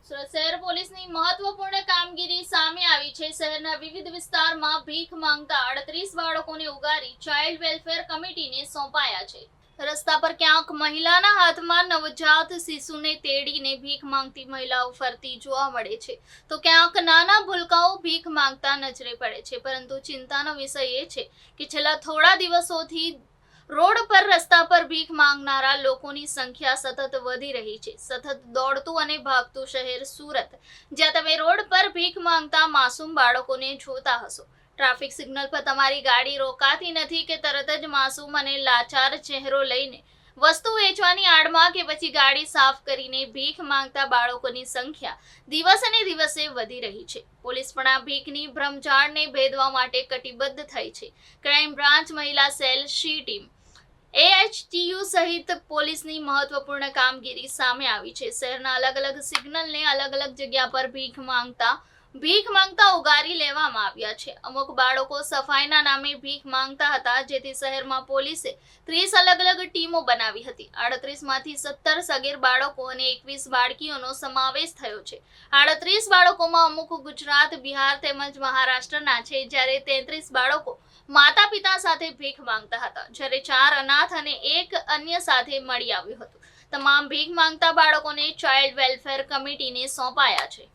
સુરત શહેર પોલીસની મહત્વપૂર્ણ કામગીરી સામે આવી છે। શહેરના વિવિધ વિસ્તારમાં ભીખ માંગતા 38 બાળકોને ઉગારી ચાઇલ્ડ વેલફેર કમિટીને સોંપાયા છે। રસ્તા પર ક્યાંક મહિલાના હાથમાં નવજાત શિશુને તેડીને ભીખ માંગતી મહિલાઓ ફરતી જોવા મળે છે, તો ક્યાંક નાના ભૂલકાઓ ભીખ માંગતા નજરે પડે છે। પરંતુ ચિંતાનો વિષય એ છે કે છેલ્લા થોડા દિવસોથી રોડ પર રસ્તા પર ભીખ માંગનારા લોકોની સંખ્યા સતત વધી રહી છે। સતત દોડતું અને ભાગતું શહેર સુરત, જ્યાં તમે રોડ પર ભીખ માંગતા માસૂમ બાળકોને જોતા હશો। ટ્રાફિક સિગ્નલ પર તમારી ગાડી રોકાતી નથી કે તરત જ માસૂમ અને લાચાર ચહેરો લઈને વસ્તુ વેચવાની આડમાં કે પછી ગાડી સાફ કરીને ભીખ માંગતા બાળકોની સંખ્યા દિવસે દિવસે વધી રહી છે। પોલીસ પણ આ ભીખની ભ્રમઝાળને ભેદવા માટે કટિબદ્ધ થઈ છે। ક્રાઇમ બ્રાન્ચ, મહિલા સેલ, સી ટીમ, AHTU સહિત પોલીસની મહત્વપૂર્ણ કામગીરી સામે આવી છે। શહેરના અલગ અલગ સિગ્નલને અલગ અલગ જગ્યા પર ભીખ માંગતા ઉગારી લેવામાં આવ્યા છે। અમુક બાળકો સફાઈના નામે ભીખ માંગતા હતા, જેથી શહેરમાં પોલીસે 30 અલગ અલગ ટીમો બનાવી હતી। 38 માંથી 17 સગીર બાળકો અને 21 બાળકીઓનો સમાવેશ થયો છે। 38 બાળકોમાં અમુક ગુજરાત, બિહાર તેમજ મહારાષ્ટ્રના છે, જ્યારે 33 બાળકો માતા પિતા સાથે ભીખ માંગતા હતા, જ્યારે 4 અનાથ અને 1 અન્ય સાથે મળી આવ્યું હતું। તમામ ભીખ માંગતા બાળકોને ચાઇલ્ડ વેલફેર કમિટીને સોંપાયા છે।